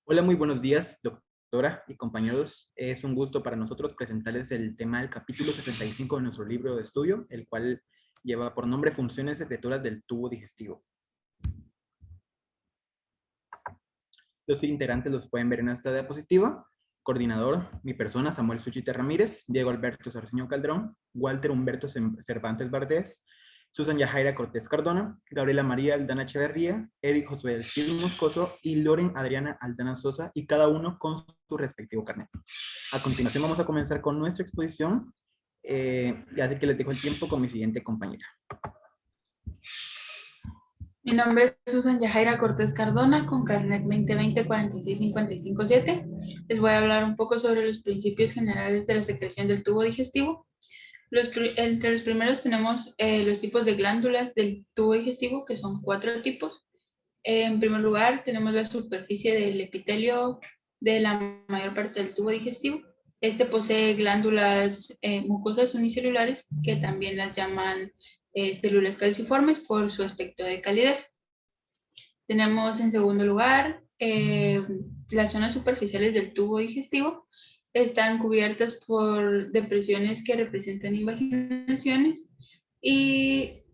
Hola, muy buenos días, doctora y compañeros. Es un gusto para nosotros presentarles el tema del capítulo 65 de nuestro libro de estudio, el cual lleva por nombre Funciones secretoras del tubo digestivo. Los integrantes los pueden ver en esta diapositiva. Coordinador, mi persona, Samuel Suchita Ramírez, Diego Alberto Sarceño Calderón, Walter Humberto Cervantes Bardés, Susan Yajaira Cortés Cardona, Gabriela María Aldana Echeverría, Eric Josué del Cid Moscoso y Loren Adriana Aldana Sosa, y cada uno con su respectivo carnet. A continuación vamos a comenzar con nuestra exposición, y así que les dejo el tiempo con mi siguiente compañera. Mi nombre es Susan Yajaira Cortés Cardona, con carnet 2020-46557. Les voy a hablar un poco sobre los principios generales de la secreción del tubo digestivo. Entre los primeros tenemos los tipos de glándulas del tubo digestivo, que son 4 tipos. En primer lugar, tenemos la superficie del epitelio de la mayor parte del tubo digestivo. Este posee glándulas mucosas unicelulares, que también las llaman células calciformes por su aspecto de calidez. Tenemos en segundo lugar las zonas superficiales del tubo digestivo. Están cubiertas por depresiones que representan invaginaciones, y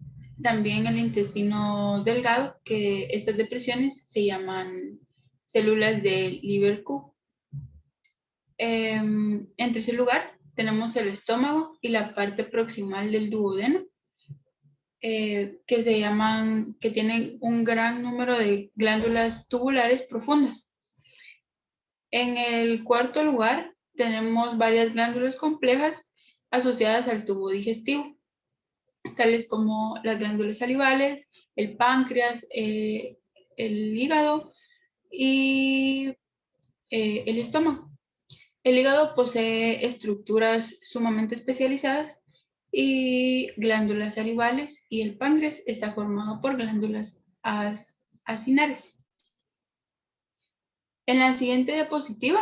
también el intestino delgado, que estas depresiones se llaman células de Lieberkühn. En tercer lugar, tenemos el estómago y la parte proximal del duodeno, que tienen un gran número de glándulas tubulares profundas. En el cuarto lugar, tenemos varias glándulas complejas asociadas al tubo digestivo, tales como las glándulas salivales, el páncreas, el hígado y el estómago. El hígado posee estructuras sumamente especializadas y glándulas salivales, y el páncreas está formado por glándulas acinares. En la siguiente diapositiva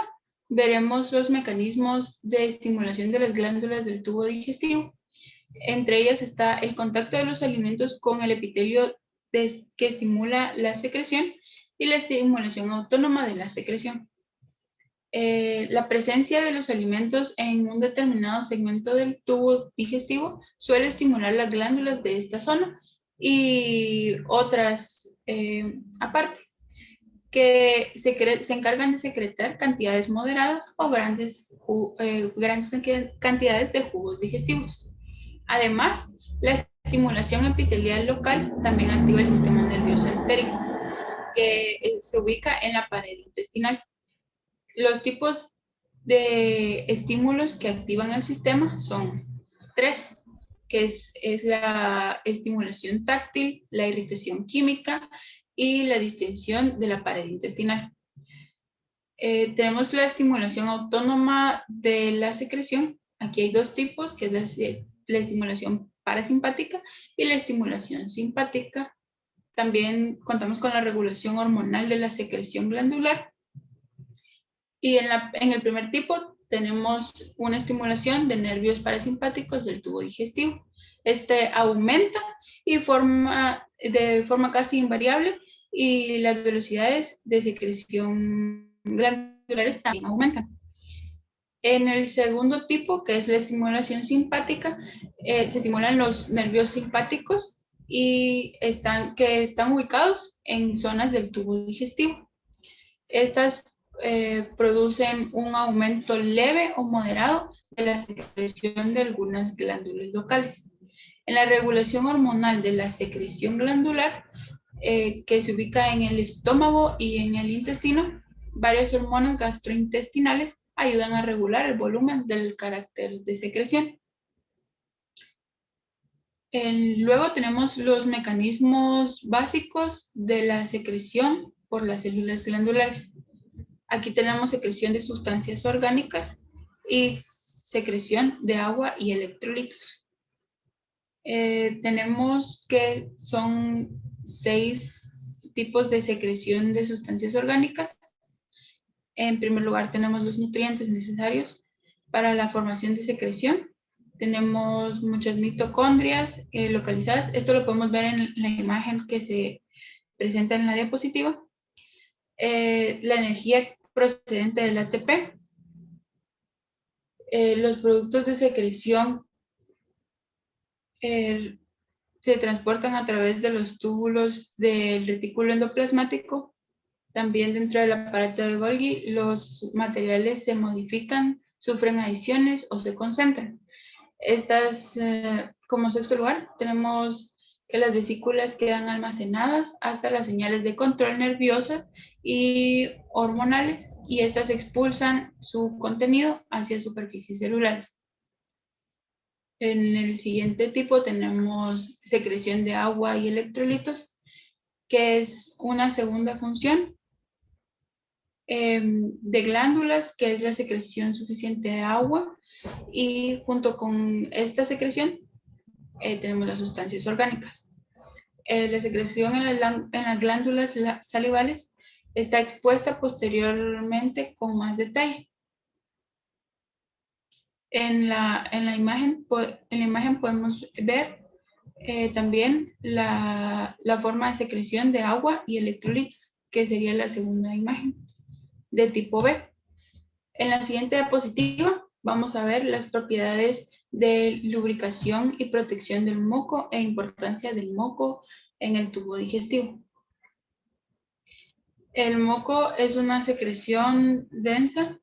veremos los mecanismos de estimulación de las glándulas del tubo digestivo. Entre ellas está el contacto de los alimentos con el epitelio, que estimula la secreción, y la estimulación autónoma de la secreción. La presencia de los alimentos en un determinado segmento del tubo digestivo suele estimular las glándulas de esta zona y otras aparte, que se encargan de secretar cantidades moderadas o grandes cantidades de jugos digestivos. Además, la estimulación epitelial local también activa el sistema nervioso entérico, que se ubica en la pared intestinal. Los tipos de estímulos que activan el sistema son 3, que es la estimulación táctil, la irritación química y la distensión de la pared intestinal. Tenemos la estimulación autónoma de la secreción. Aquí hay 2 tipos, que es la estimulación parasimpática y la estimulación simpática. También contamos con la regulación hormonal de la secreción glandular. Y en el primer tipo tenemos una estimulación de nervios parasimpáticos del tubo digestivo. Este aumenta de forma casi invariable, y las velocidades de secreción glandulares también aumentan. En el segundo tipo, que es la estimulación simpática, se estimulan los nervios simpáticos que están ubicados en zonas del tubo digestivo. Estas producen un aumento leve o moderado de la secreción de algunas glándulas locales. En la regulación hormonal de la secreción glandular, que se ubica en el estómago y en el intestino, varias hormonas gastrointestinales ayudan a regular el volumen del carácter de secreción. Luego tenemos los mecanismos básicos de la secreción por las células glandulares. Aquí tenemos secreción de sustancias orgánicas y secreción de agua y electrolitos. Tenemos que son 6 tipos de secreción de sustancias orgánicas. En primer lugar, tenemos los nutrientes necesarios para la formación de secreción. Tenemos muchas mitocondrias localizadas. Esto lo podemos ver en la imagen que se presenta en la diapositiva. La energía procedente del ATP. Los productos de secreción se transportan a través de los túbulos del retículo endoplasmático. También dentro del aparato de Golgi, los materiales se modifican, sufren adiciones o se concentran. Estas, como sexto lugar, tenemos que las vesículas quedan almacenadas hasta las señales de control nervioso y hormonales, y estas expulsan su contenido hacia superficies celulares. En el siguiente tipo tenemos secreción de agua y electrolitos, que es una segunda función de glándulas, que es la secreción suficiente de agua, y junto con esta secreción tenemos las sustancias orgánicas. La secreción en las glándulas salivales está expuesta posteriormente con más detalle. En la imagen podemos ver también la forma de secreción de agua y electrolitos, que sería la segunda imagen de tipo B. En la siguiente diapositiva vamos a ver las propiedades de lubricación y protección del moco e importancia del moco en el tubo digestivo. El moco es una secreción densa.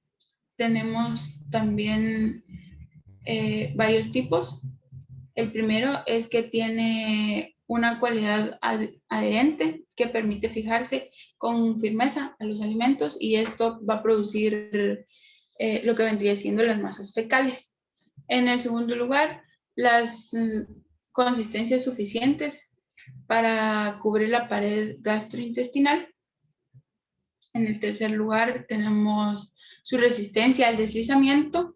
Tenemos también varios tipos. El primero es que tiene una cualidad adherente que permite fijarse con firmeza a los alimentos, y esto va a producir lo que vendría siendo las masas fecales. En el segundo lugar, las consistencias suficientes para cubrir la pared gastrointestinal. En el tercer lugar, tenemos su resistencia al deslizamiento.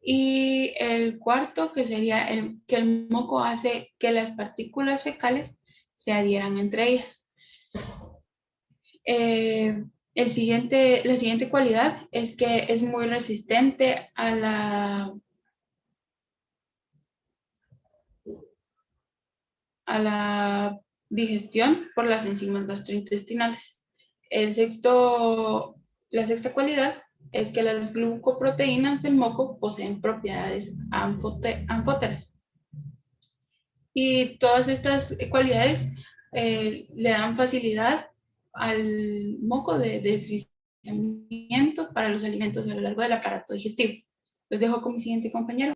Y el cuarto, que sería que el moco hace que las partículas fecales se adhieran entre ellas. La siguiente cualidad es que es muy resistente a la digestión por las enzimas gastrointestinales. La sexta cualidad es que las glucoproteínas del moco poseen propiedades anfóteras. Y todas estas cualidades le dan facilidad al moco de deslizamiento para los alimentos a lo largo del aparato digestivo. Los dejo con mi siguiente compañero.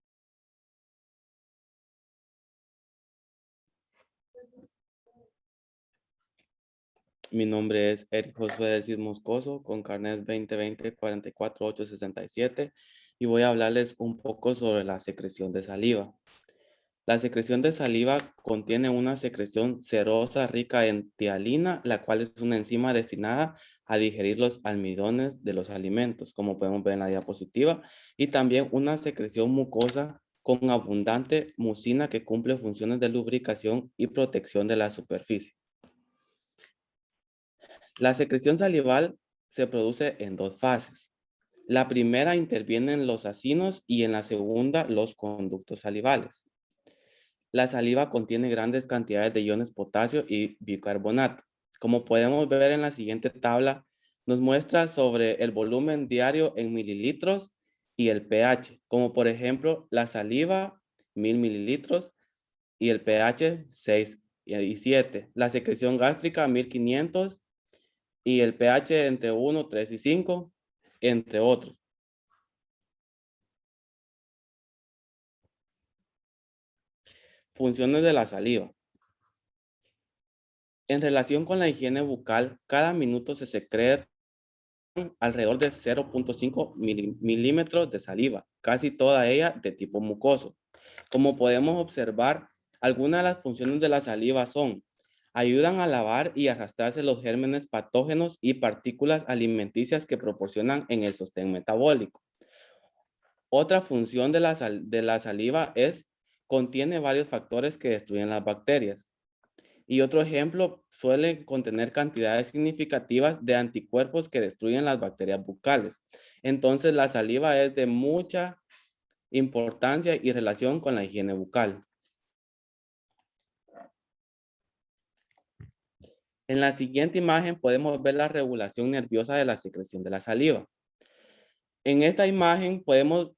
Mi nombre es Eric Josué del Cid Moscoso, con carnet 2020-44867, y voy a hablarles un poco sobre la secreción de saliva. La secreción de saliva contiene una secreción serosa rica en tialina, la cual es una enzima destinada a digerir los almidones de los alimentos, como podemos ver en la diapositiva, y también una secreción mucosa con abundante mucina que cumple funciones de lubricación y protección de la superficie. La secreción salival se produce en dos fases. La primera interviene en los acinos y en la segunda los conductos salivales. La saliva contiene grandes cantidades de iones potasio y bicarbonato. Como podemos ver en la siguiente tabla, nos muestra sobre el volumen diario en mililitros y el pH, como por ejemplo la saliva 1000 mililitros y el pH 6 y 7. La secreción gástrica 1500 y el pH entre 1, 3 y 5, entre otros. Funciones de la saliva. En relación con la higiene bucal, cada minuto se secretan alrededor de 0.5 milímetros de saliva, casi toda ella de tipo mucoso. Como podemos observar, algunas de las funciones de la saliva son: ayudan a lavar y arrastrarse los gérmenes patógenos y partículas alimenticias que proporcionan en el sostén metabólico. Otra función de la saliva es: contiene varios factores que destruyen las bacterias. Y otro ejemplo, suele contener cantidades significativas de anticuerpos que destruyen las bacterias bucales. Entonces, la saliva es de mucha importancia y relación con la higiene bucal. En la siguiente imagen podemos ver la regulación nerviosa de la secreción de la saliva. En esta imagen podemos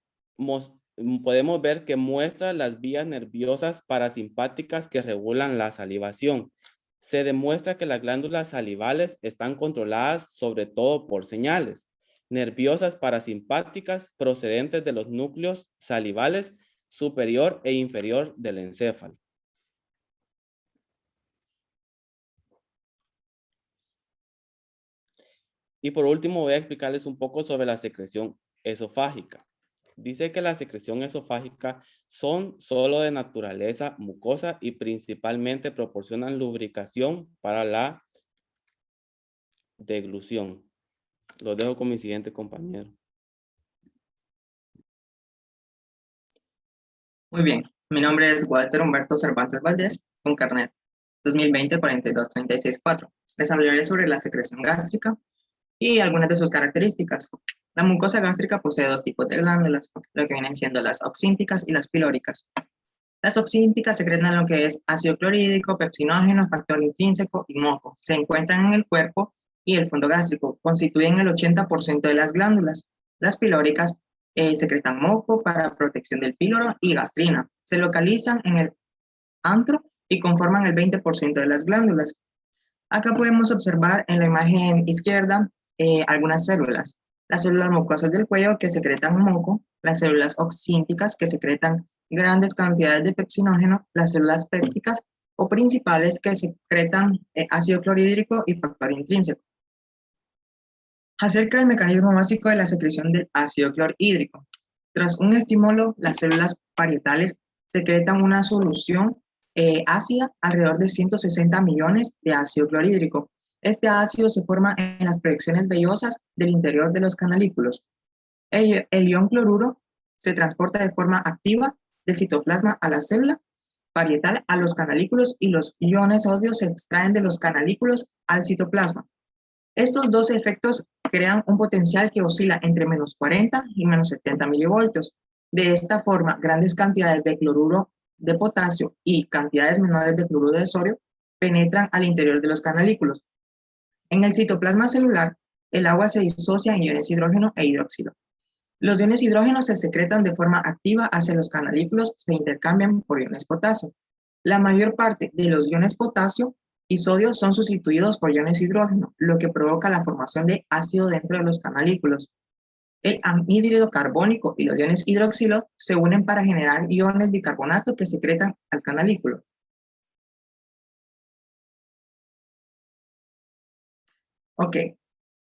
ver que muestra las vías nerviosas parasimpáticas que regulan la salivación. Se demuestra que las glándulas salivales están controladas sobre todo por señales nerviosas parasimpáticas procedentes de los núcleos salivales superior e inferior del encéfalo. Y por último voy a explicarles un poco sobre la secreción esofágica. Dice que la secreción esofágica son solo de naturaleza mucosa y principalmente proporcionan lubricación para la deglución. Lo dejo con mi siguiente compañero. Muy bien, mi nombre es Walter Humberto Cervantes Valdés, con carnet 2020-42364. Les hablaré sobre la secreción gástrica y algunas de sus características. La mucosa gástrica posee dos tipos de glándulas, lo que vienen siendo las oxínticas y las pilóricas. Las oxínticas secretan lo que es ácido clorhídrico, pepsinógeno, factor intrínseco y moco. Se encuentran en el cuerpo y el fondo gástrico. Constituyen el 80% de las glándulas. Las pilóricas secretan moco para protección del píloro y gastrina. Se localizan en el antro y conforman el 20% de las glándulas. Acá podemos observar en la imagen izquierda algunas células. Las células mucosas del cuello que secretan moco, las células oxínticas que secretan grandes cantidades de pepsinógeno, las células pépticas o principales que secretan ácido clorhídrico y factor intrínseco. Acerca del mecanismo básico de la secreción del ácido clorhídrico. Tras un estímulo, las células parietales secretan una solución ácida alrededor de 160 millones de ácido clorhídrico. Este ácido se forma en las proyecciones vellosas del interior de los canalículos. El ion cloruro se transporta de forma activa del citoplasma a la célula parietal a los canalículos y los iones sodio se extraen de los canalículos al citoplasma. Estos dos efectos crean un potencial que oscila entre menos 40 y menos 70 milivoltios. De esta forma, grandes cantidades de cloruro de potasio y cantidades menores de cloruro de sodio penetran al interior de los canalículos. En el citoplasma celular, el agua se disocia en iones hidrógeno e hidróxido. Los iones hidrógeno se secretan de forma activa hacia los canalículos, se intercambian por iones potasio. La mayor parte de los iones potasio y sodio son sustituidos por iones hidrógeno, lo que provoca la formación de ácido dentro de los canalículos. El anhídrido carbónico y los iones hidroxilo se unen para generar iones bicarbonato que secretan al canalículo. Ok,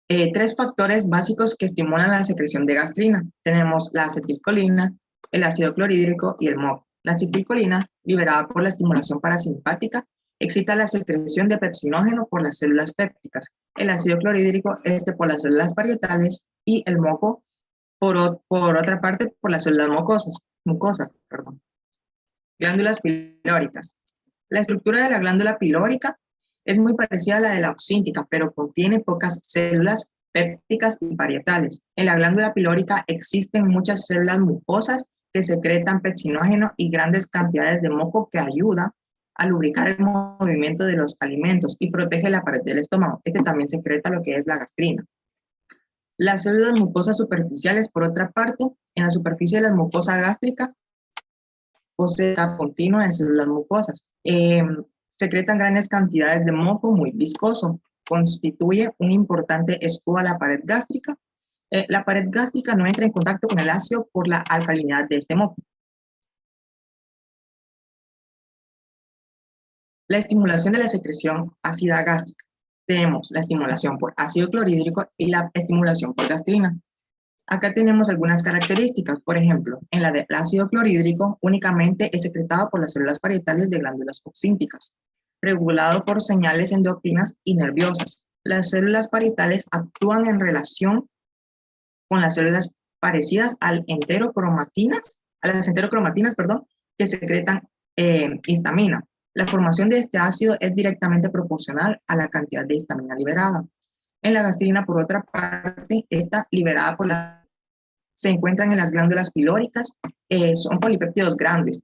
tres factores básicos que estimulan la secreción de gastrina. Tenemos la acetilcolina, el ácido clorhídrico y el moco. La acetilcolina, liberada por la estimulación parasimpática, excita la secreción de pepsinógeno por las células pépticas. El ácido clorhídrico, por las células parietales y el moco, por otra parte, por las células mucosas. Glándulas pilóricas. La estructura de la glándula pilórica es muy parecida a la de la oxíntica, pero contiene pocas células pépticas y parietales. En la glándula pilórica existen muchas células mucosas que secretan pepsinógeno y grandes cantidades de moco que ayuda a lubricar el movimiento de los alimentos y protege la pared del estómago. También secreta lo que es la gastrina. Las células mucosas superficiales, por otra parte, en la superficie de la mucosa gástrica, posee una continua de células mucosas. Secretan grandes cantidades de moco muy viscoso. Constituye un importante escudo a la pared gástrica. La pared gástrica no entra en contacto con el ácido por la alcalinidad de este moco. La estimulación de la secreción ácida gástrica. Tenemos la estimulación por ácido clorhídrico y la estimulación por gastrina. Acá tenemos algunas características. Por ejemplo, en la del ácido clorhídrico únicamente es secretado por las células parietales de glándulas oxínticas, regulado por señales endocrinas y nerviosas. Las células parietales actúan en relación con las células parecidas a las enterocromatinas, que secretan histamina. La formación de este ácido es directamente proporcional a la cantidad de histamina liberada. En la gastrina, por otra parte, esta liberada se encuentran en las glándulas pilóricas, son polipéptidos grandes.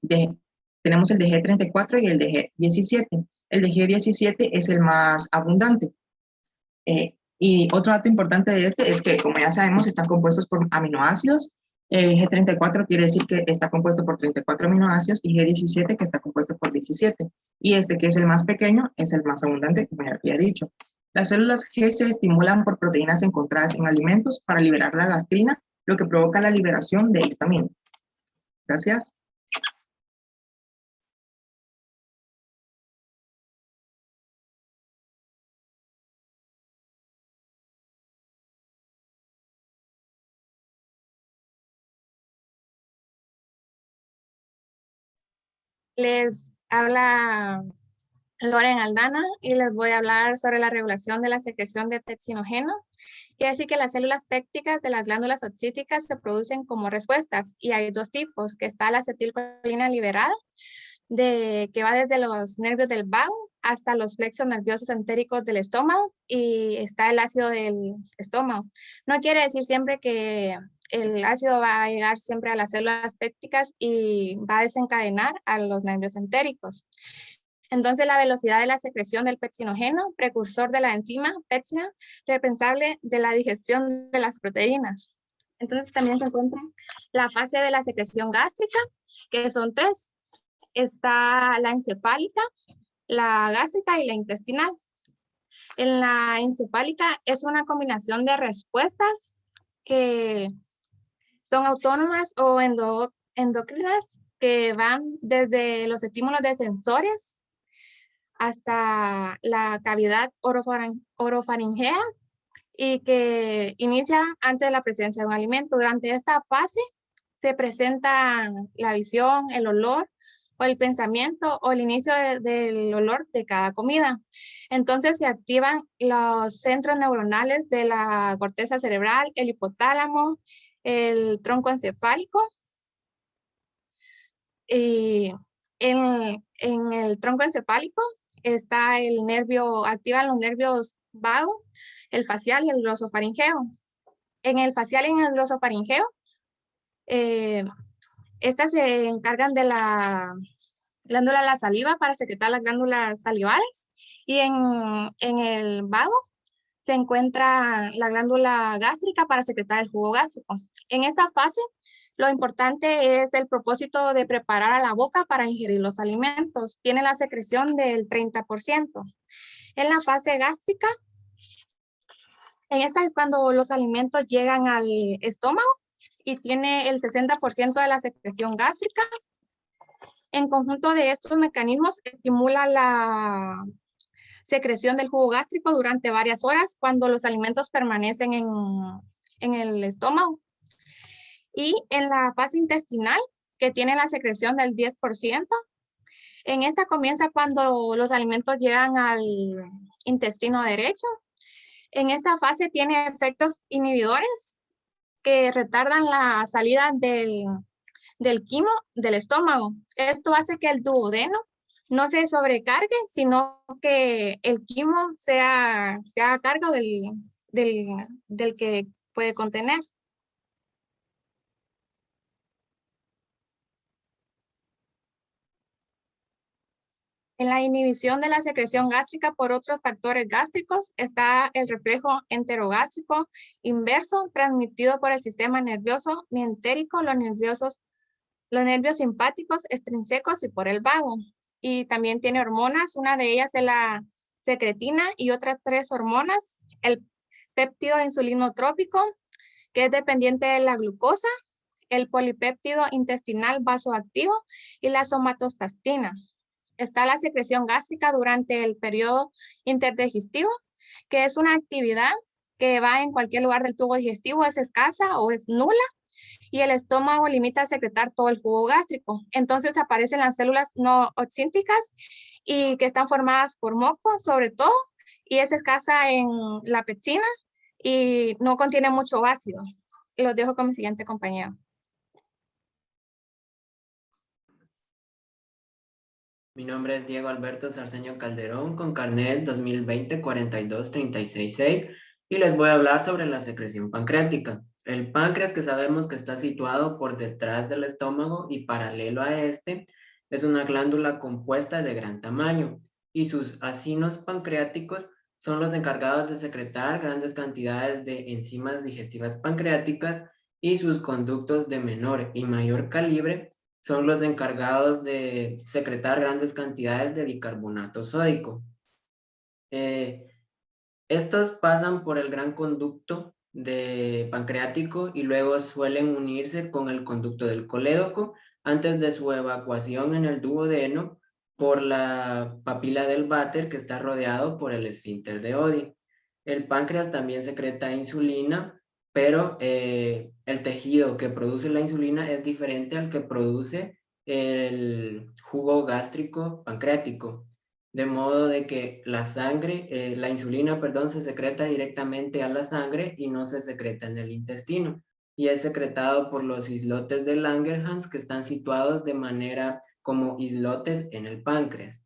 Tenemos el de G34 y el de G17. El de G17 es el más abundante. Y otro dato importante de este es que, como ya sabemos, están compuestos por aminoácidos. G34 quiere decir que está compuesto por 34 aminoácidos y G17 que está compuesto por 17. Y este, que es el más pequeño, es el más abundante, como ya había dicho. Las células G se estimulan por proteínas encontradas en alimentos para liberar la gastrina, lo que provoca la liberación de histamina. Gracias. Les habla Loren Aldana y les voy a hablar sobre la regulación de la secreción de pepsinógeno. Quiere decir que las células pépticas de las glándulas oxíticas se producen como respuestas y hay dos tipos, que está la acetilcolina liberada, que va desde los nervios del vago hasta los plexos nerviosos entéricos del estómago y está el ácido del estómago. No quiere decir siempre que el ácido va a llegar siempre a las células pépticas y va a desencadenar a los nervios entéricos. Entonces, la velocidad de la secreción del pepsinógeno, precursor de la enzima pepsina, responsable de la digestión de las proteínas. Entonces, también se encuentra la fase de la secreción gástrica, que son tres. Está la encefálica, la gástrica y la intestinal. En la encefálica es una combinación de respuestas que son autónomas o endocrinas que van desde los estímulos de sensores hasta la cavidad orofaringea y que inicia antes de la presencia de un alimento. Durante esta fase se presenta la visión, el olor o el pensamiento o el inicio del olor de cada comida. Entonces se activan los centros neuronales de la corteza cerebral, el hipotálamo, el tronco encefálico. Y en el tronco encefálico está el nervio, activan los nervios vago, el facial y el glosofaringeo. En el facial y en el glosofaringeo, estas se encargan de la glándula de la saliva para secretar las glándulas salivales y en el vago se encuentra la glándula gástrica para secretar el jugo gástrico. En esta fase, lo importante es el propósito de preparar a la boca para ingerir los alimentos. Tiene la secreción del 30%. En la fase gástrica, en esta es cuando los alimentos llegan al estómago y tiene el 60% de la secreción gástrica. En conjunto de estos mecanismos, estimula la secreción del jugo gástrico durante varias horas cuando los alimentos permanecen en el estómago. Y en la fase intestinal, que tiene la secreción del 10%, en esta comienza cuando los alimentos llegan al intestino derecho. En esta fase tiene efectos inhibidores que retardan la salida del quimo del estómago. Esto hace que el duodeno no se sobrecargue, sino que el quimo sea a cargo del que puede contener. En la inhibición de la secreción gástrica por otros factores gástricos está el reflejo enterogástrico inverso transmitido por el sistema nervioso mientérico, los nervios simpáticos extrínsecos y por el vago. Y también tiene hormonas, una de ellas es la secretina y otras tres hormonas, el péptido insulinotrópico, que es dependiente de la glucosa, el polipéptido intestinal vasoactivo y la somatostatina. Está la secreción gástrica durante el periodo interdigestivo, que es una actividad que va en cualquier lugar del tubo digestivo, es escasa o es nula, y el estómago limita a secretar todo el jugo gástrico. Entonces aparecen las células no oxínticas y que están formadas por moco, sobre todo, y es escasa en la pepsina y no contiene mucho ácido. Los dejo con mi siguiente compañero. Mi nombre es Diego Alberto Sarceño Calderón, con carnet 2020-42-366, y les voy a hablar sobre la secreción pancreática. El páncreas, que sabemos que está situado por detrás del estómago y paralelo a este, es una glándula compuesta de gran tamaño, y sus acinos pancreáticos son los encargados de secretar grandes cantidades de enzimas digestivas pancreáticas y sus conductos de menor y mayor calibre son los encargados de secretar grandes cantidades de bicarbonato sódico. Estos pasan por el gran conducto pancreático y luego suelen unirse con el conducto del colédoco antes de su evacuación en el duodeno por la papila del váter que está rodeado por el esfínter de Oddi. El páncreas también secreta insulina, pero el tejido que produce la insulina es diferente al que produce el jugo gástrico pancreático. De modo de que la insulina, perdón, se secreta directamente a la sangre y no se secreta en el intestino. Y es secretado por los islotes de Langerhans que están situados de manera como islotes en el páncreas.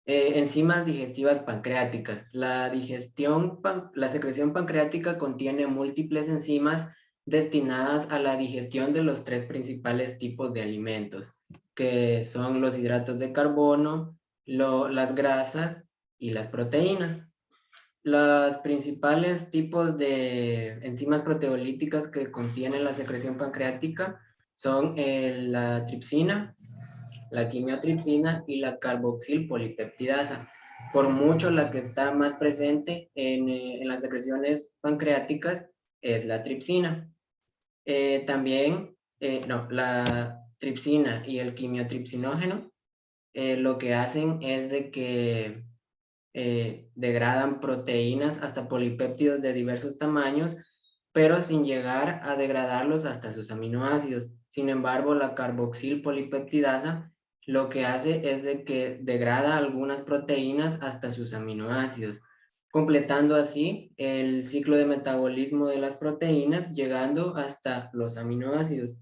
Enzimas digestivas pancreáticas. La secreción pancreática contiene múltiples enzimas destinadas a la digestión de los tres principales tipos de alimentos, que son los hidratos de carbono, las grasas y las proteínas. Los principales tipos de enzimas proteolíticas que contiene la secreción pancreática son la tripsina, la quimiotripsina y la carboxilpolipeptidasa. Por mucho la que está más presente en las secreciones pancreáticas es la tripsina. La tripsina y el quimiotripsinógeno lo que hacen es de que degradan proteínas hasta polipéptidos de diversos tamaños, pero sin llegar a degradarlos hasta sus aminoácidos. Sin embargo, la carboxilpolipeptidasa lo que hace es de que degrada algunas proteínas hasta sus aminoácidos, completando así el ciclo de metabolismo de las proteínas, llegando hasta los aminoácidos.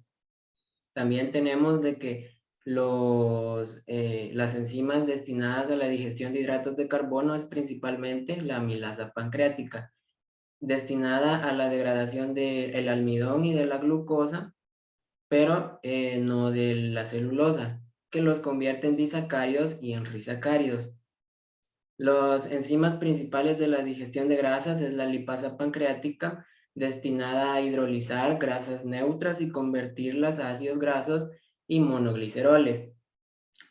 También tenemos de que las enzimas destinadas a la digestión de hidratos de carbono es principalmente la amilasa pancreática, destinada a la degradación del almidón y de la glucosa, pero no de la celulosa, que los convierte en disacáridos y en risacáridos. Las enzimas principales de la digestión de grasas es la lipasa pancreática, destinada a hidrolizar grasas neutras y convertirlas a ácidos grasos y monogliceroles.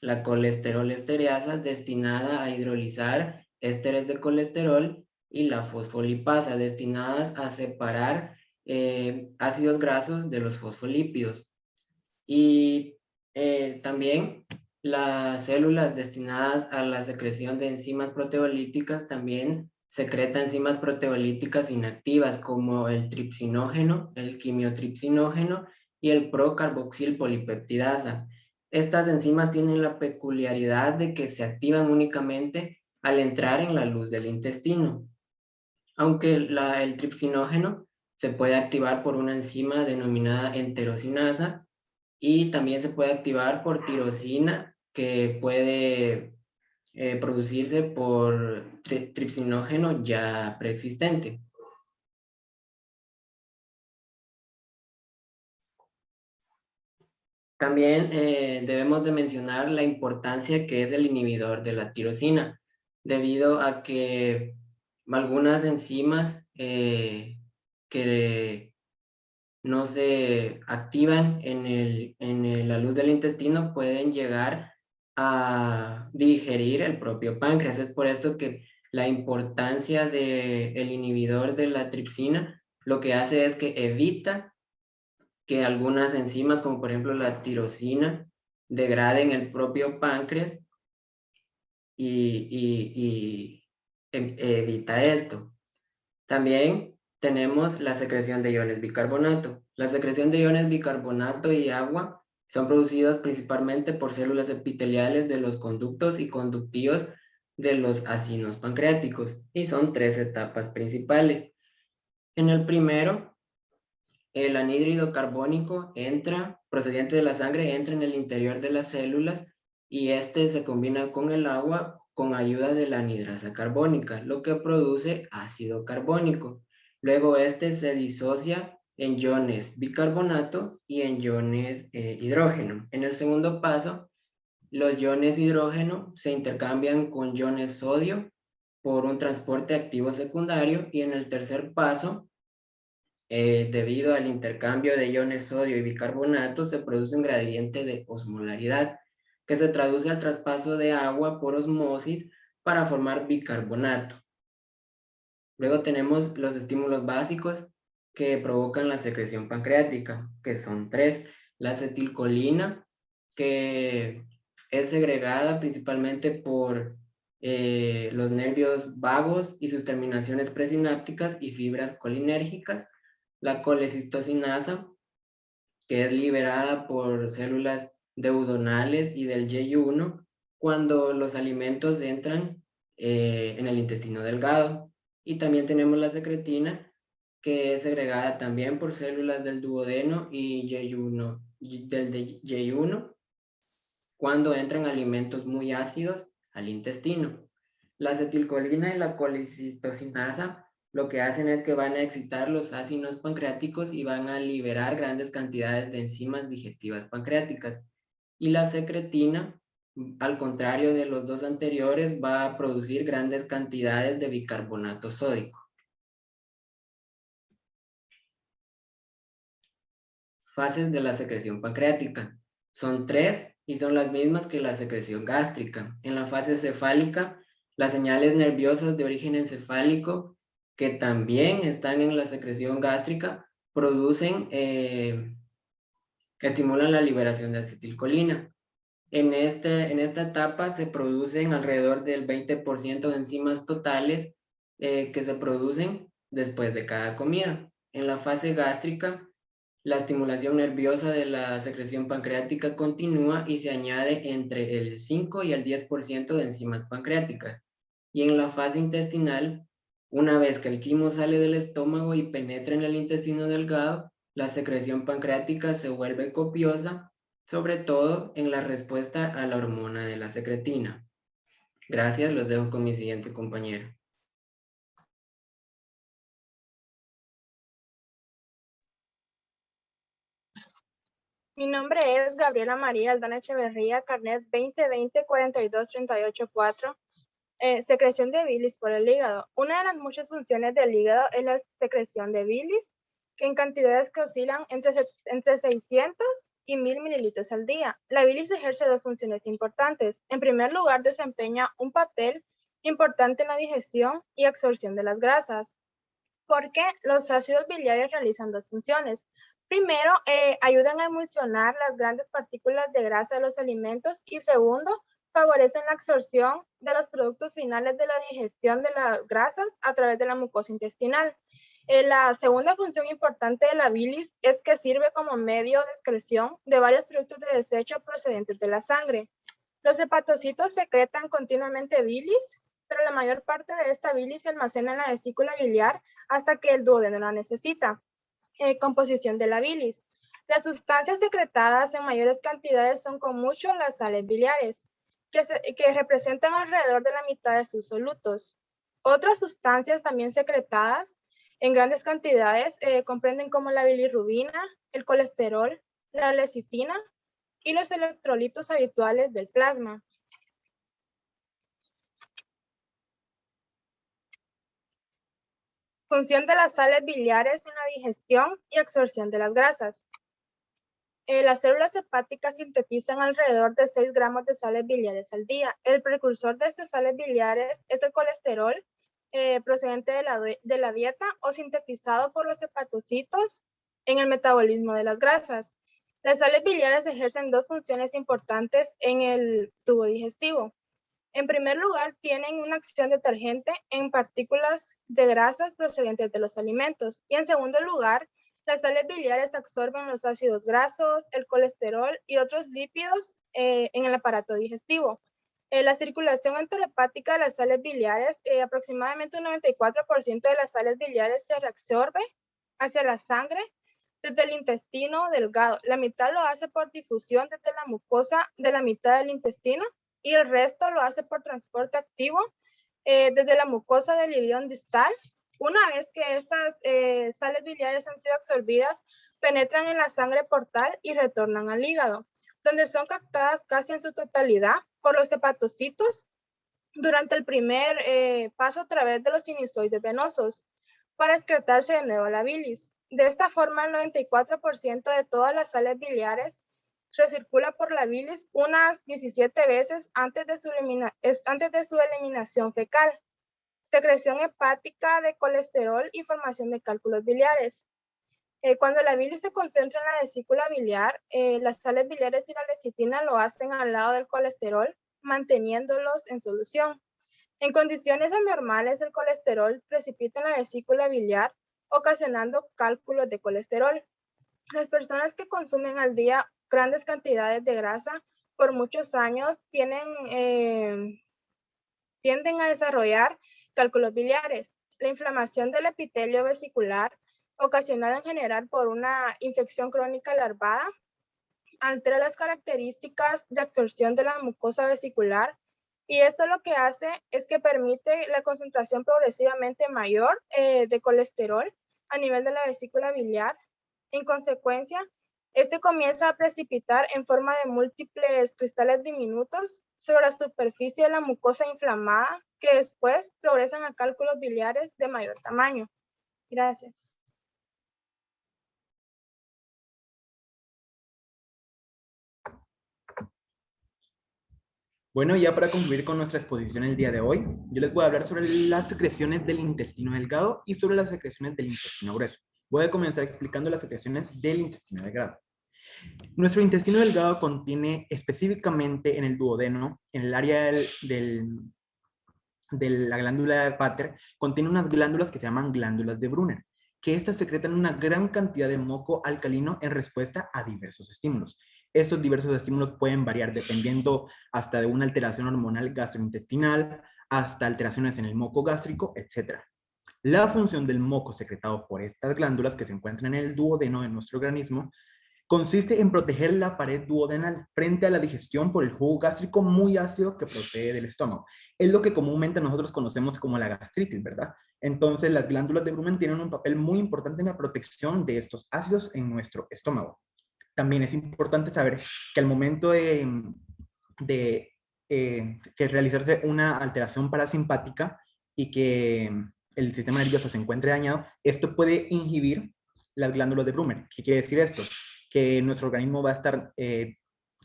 La colesterolestereasa, destinada a hidrolizar ésteres de colesterol, y la fosfolipasa, destinadas a separar ácidos grasos de los fosfolípidos. Y también las células destinadas a la secreción de enzimas proteolíticas también secretan enzimas proteolíticas inactivas como el tripsinógeno, el quimiotripsinógeno y el procarboxilpolipeptidasa. Estas enzimas tienen la peculiaridad de que se activan únicamente al entrar en la luz del intestino. Aunque el tripsinógeno se puede activar por una enzima denominada enterosinasa, y también se puede activar por tirosina, que puede producirse por tripsinógeno ya preexistente. También debemos de mencionar la importancia que es el inhibidor de la tirosina, debido a que algunas enzimas que no se activan en la luz del intestino pueden llegar a digerir el propio páncreas. Es por esto que la importancia del inhibidor de la tripsina lo que hace es que evita que algunas enzimas, como por ejemplo la tirosina, degraden el propio páncreas y evita esto. También tenemos la secreción de iones bicarbonato. La secreción de iones bicarbonato y agua son producidos principalmente por células epiteliales de los conductos y conductivos de los acinos pancreáticos, y son tres etapas principales. En el primero, el anhídrido carbónico procedente de la sangre, entra en el interior de las células y este se combina con el agua con ayuda de la anhidrasa carbónica, lo que produce ácido carbónico. Luego este se disocia en iones bicarbonato y en iones hidrógeno. En el segundo paso, Los iones hidrógeno se intercambian con iones sodio por un transporte activo secundario, y en el tercer paso, debido al intercambio de iones sodio y bicarbonato, se produce un gradiente de osmolaridad que se traduce al traspaso de agua por osmosis para formar bicarbonato. Luego tenemos los estímulos básicos que provocan la secreción pancreática, que son 3. La acetilcolina, que es segregada principalmente por los nervios vagos y sus terminaciones presinápticas y fibras colinérgicas. La colecistocinasa, que es liberada por células deudonales y del J1 cuando los alimentos entran en el intestino delgado. Y también tenemos la secretina, que es segregada también por células del duodeno y J1, del J1 cuando entran alimentos muy ácidos al intestino. La acetilcolina y la colecistocinasa lo que hacen es que van a excitar los ácidos pancreáticos y van a liberar grandes cantidades de enzimas digestivas pancreáticas. Y la secretina, al contrario de los dos anteriores, va a producir grandes cantidades de bicarbonato sódico. Fases de la secreción pancreática. Son 3 y son las mismas que la secreción gástrica. En la fase cefálica, las señales nerviosas de origen encefálico, que también están en la secreción gástrica, estimulan la liberación de acetilcolina. En esta etapa se producen alrededor del 20% de enzimas totales que se producen después de cada comida. En la fase gástrica, la estimulación nerviosa de la secreción pancreática continúa y se añade entre el 5 y el 10% de enzimas pancreáticas. Y en la fase intestinal, una vez que el quimo sale del estómago y penetra en el intestino delgado, la secreción pancreática se vuelve copiosa, sobre todo en la respuesta a la hormona de la secretina. Gracias, los dejo con mi siguiente compañero. Mi nombre es Gabriela María Aldana Echeverría, carnet 2020-42384. Secreción de bilis por el hígado. Una de las muchas funciones del hígado es la secreción de bilis, en cantidades que oscilan entre 600 y 1000 mililitros al día. La bilis ejerce dos funciones importantes. En primer lugar, desempeña un papel importante en la digestión y absorción de las grasas, porque los ácidos biliares realizan dos funciones. Primero, ayudan a emulsionar las grandes partículas de grasa de los alimentos, y segundo, favorecen la absorción de los productos finales de la digestión de las grasas a través de la mucosa intestinal. La segunda función importante de la bilis es que sirve como medio de excreción de varios productos de desecho procedentes de la sangre. Los hepatocitos secretan continuamente bilis, pero la mayor parte de esta bilis se almacena en la vesícula biliar hasta que el duodeno la necesita. Composición de la bilis. Las sustancias secretadas en mayores cantidades son con mucho las sales biliares, que representan alrededor de la mitad de sus solutos. Otras sustancias también secretadas en grandes cantidades comprenden como la bilirrubina, el colesterol, la lecitina y los electrolitos habituales del plasma. Función de las sales biliares en la digestión y absorción de las grasas. Las células hepáticas sintetizan alrededor de 6 gramos de sales biliares al día. El precursor de estas sales biliares es el colesterol procedente de la dieta o sintetizado por los hepatocitos en el metabolismo de las grasas. Las sales biliares ejercen dos funciones importantes en el tubo digestivo. En primer lugar, tienen una acción detergente en partículas de grasas procedentes de los alimentos. Y en segundo lugar, las sales biliares absorben los ácidos grasos, el colesterol y otros lípidos en el aparato digestivo. La circulación enterohepática de las sales biliares, aproximadamente un 94% de las sales biliares se reabsorbe hacia la sangre desde el intestino delgado. La mitad lo hace por difusión desde la mucosa de la mitad del intestino, y el resto lo hace por transporte activo desde la mucosa del ilion distal. Una vez que estas sales biliares han sido absorbidas, penetran en la sangre portal y retornan al hígado. donde son captadas casi en su totalidad por los hepatocitos durante el primer paso a través de los sinusoides venosos para excretarse de nuevo a la bilis. De esta forma, el 94% de todas las sales biliares recircula por la bilis unas 17 veces antes de su eliminación fecal. Secreción hepática de colesterol y formación de cálculos biliares. Cuando la bilis se concentra en la vesícula biliar, las sales biliares y la lecitina lo hacen al lado del colesterol, manteniéndolos en solución. En condiciones anormales, el colesterol precipita en la vesícula biliar, ocasionando cálculos de colesterol. Las personas que consumen al día grandes cantidades de grasa por muchos años tienden a desarrollar cálculos biliares. La inflamación del epitelio vesicular, ocasionada en general por una infección crónica larvada, altera las características de absorción de la mucosa vesicular, y esto lo que hace es que permite la concentración progresivamente mayor de colesterol a nivel de la vesícula biliar. En consecuencia, este comienza a precipitar en forma de múltiples cristales diminutos sobre la superficie de la mucosa inflamada, que después progresan a cálculos biliares de mayor tamaño. Gracias. Bueno, ya para concluir con nuestra exposición el día de hoy, yo les voy a hablar sobre las secreciones del intestino delgado y sobre las secreciones del intestino grueso. Voy a comenzar explicando las secreciones del intestino delgado. Nuestro intestino delgado contiene específicamente en el duodeno, en el área de la glándula de Vater, contiene unas glándulas que se llaman glándulas de Brunner, que estas secretan una gran cantidad de moco alcalino en respuesta a diversos estímulos. Estos diversos estímulos pueden variar dependiendo hasta de una alteración hormonal gastrointestinal, hasta alteraciones en el moco gástrico, etc. La función del moco secretado por estas glándulas que se encuentran en el duodeno de nuestro organismo consiste en proteger la pared duodenal frente a la digestión por el jugo gástrico muy ácido que procede del estómago. Es lo que comúnmente nosotros conocemos como la gastritis, ¿verdad? Entonces, las glándulas de Brunner tienen un papel muy importante en la protección de estos ácidos en nuestro estómago. También es importante saber que al momento de realizarse una alteración parasimpática y que el sistema nervioso se encuentre dañado, esto puede inhibir las glándulas de Brunner. ¿Qué quiere decir esto? Que nuestro organismo va a estar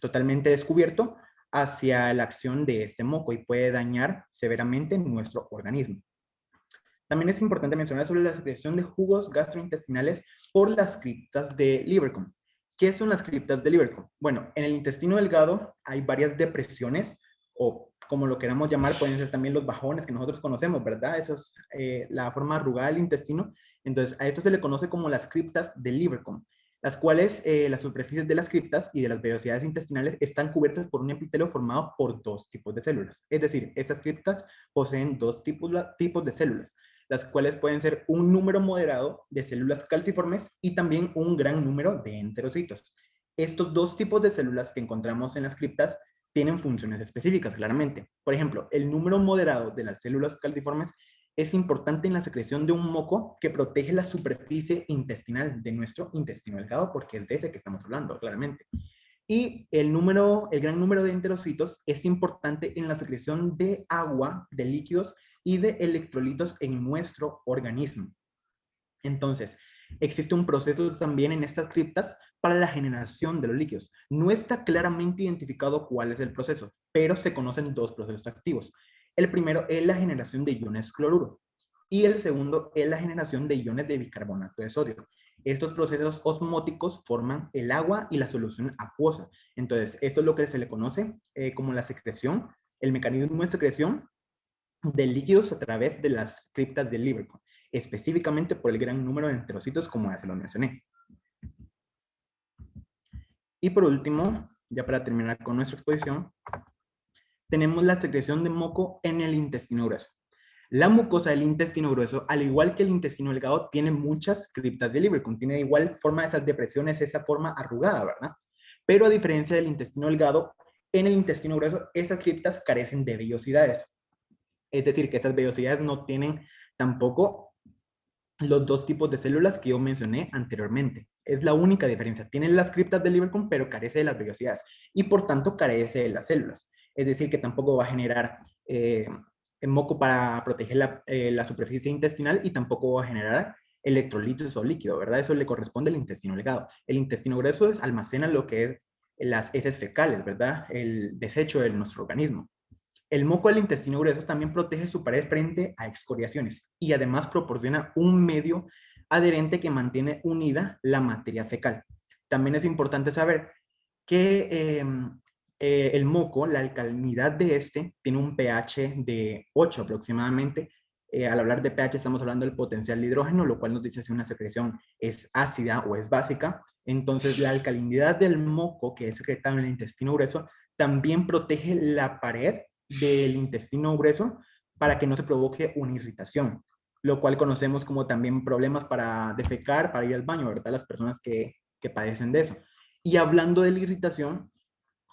totalmente descubierto hacia la acción de este moco y puede dañar severamente nuestro organismo. También es importante mencionar sobre la secreción de jugos gastrointestinales por las criptas de Lieberkühn. ¿Qué son las criptas de Lieberkühn? Bueno, en el intestino delgado hay varias depresiones, o como lo queramos llamar, pueden ser también los bajones que nosotros conocemos, ¿verdad? Eso es la forma arrugada del intestino. Entonces, a esto se le conoce como las criptas de Lieberkühn, las cuales las superficies de las criptas y de las vellosidades intestinales están cubiertas por un epitelio formado por dos tipos de células. Es decir, esas criptas poseen dos tipos de células, las cuales pueden ser un número moderado de células calciformes y también un gran número de enterocitos. Estos dos tipos de células que encontramos en las criptas tienen funciones específicas, claramente. Por ejemplo, el número moderado de las células calciformes es importante en la secreción de un moco que protege la superficie intestinal de nuestro intestino delgado, porque es de ese que estamos hablando, claramente. Y el gran número de enterocitos es importante en la secreción de agua, de líquidos y de electrolitos en nuestro organismo. Entonces, existe un proceso también en estas criptas para la generación de los líquidos. No está claramente identificado cuál es el proceso, pero se conocen dos procesos activos. El primero es la generación de iones cloruro y el segundo es la generación de iones de bicarbonato de sodio. Estos procesos osmóticos forman el agua y la solución acuosa. Entonces, esto es lo que se le conoce como la secreción, el mecanismo de secreción de líquidos a través de las criptas de Lieberkühn, específicamente por el gran número de enterocitos, como ya se lo mencioné. Y por último, ya para terminar con nuestra exposición, tenemos la secreción de moco en el intestino grueso. La mucosa del intestino grueso, al igual que el intestino delgado, tiene muchas criptas de Lieberkühn, tiene de igual forma esas depresiones, esa forma arrugada, ¿verdad? Pero a diferencia del intestino delgado, en el intestino grueso, esas criptas carecen de vellosidades. Es decir, que estas vellosidades no tienen tampoco los dos tipos de células que yo mencioné anteriormente. Es la única diferencia. Tiene las criptas de Lieberkühn, pero carece de las vellosidades y por tanto carece de las células. Es decir, que tampoco va a generar el moco para proteger la superficie intestinal y tampoco va a generar electrolitos o líquido, ¿verdad? Eso le corresponde al intestino delgado. El intestino grueso almacena lo que es las heces fecales, ¿verdad? El desecho de nuestro organismo. El moco del intestino grueso también protege su pared frente a excoriaciones y además proporciona un medio adherente que mantiene unida la materia fecal. También es importante saber que el moco, la alcalinidad de este, tiene un pH de 8 aproximadamente. Al hablar de pH estamos hablando del potencial de hidrógeno, lo cual nos dice si una secreción es ácida o es básica. Entonces, la alcalinidad del moco que es secretado en el intestino grueso también protege la pared del intestino grueso para que no se provoque una irritación, lo cual conocemos como también problemas para defecar, para ir al baño, ¿verdad? Las personas que padecen de eso. Y hablando de la irritación,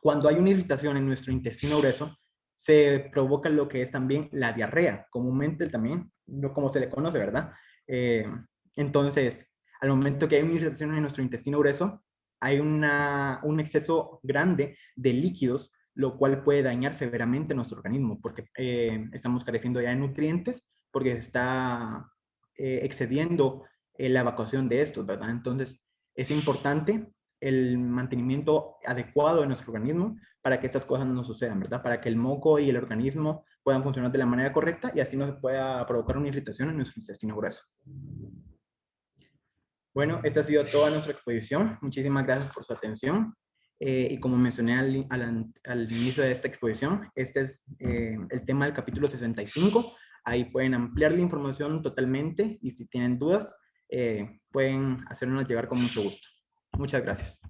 cuando hay una irritación en nuestro intestino grueso, se provoca lo que es también la diarrea, comúnmente también, no como se le conoce, ¿verdad? Entonces, al momento que hay una irritación en nuestro intestino grueso, hay un exceso grande de líquidos, lo cual puede dañar severamente nuestro organismo, porque estamos careciendo ya de nutrientes, porque se está excediendo la evacuación de estos, ¿verdad? Entonces, es importante el mantenimiento adecuado de nuestro organismo para que estas cosas no sucedan, ¿verdad? Para que el moco y el organismo puedan funcionar de la manera correcta y así no se pueda provocar una irritación en nuestro intestino grueso. Bueno, esta ha sido toda nuestra exposición. Muchísimas gracias por su atención. Y como mencioné al inicio de esta exposición, este es el tema del capítulo 65. Ahí pueden ampliar la información totalmente y si tienen dudas, pueden hacernos llegar con mucho gusto. Muchas gracias.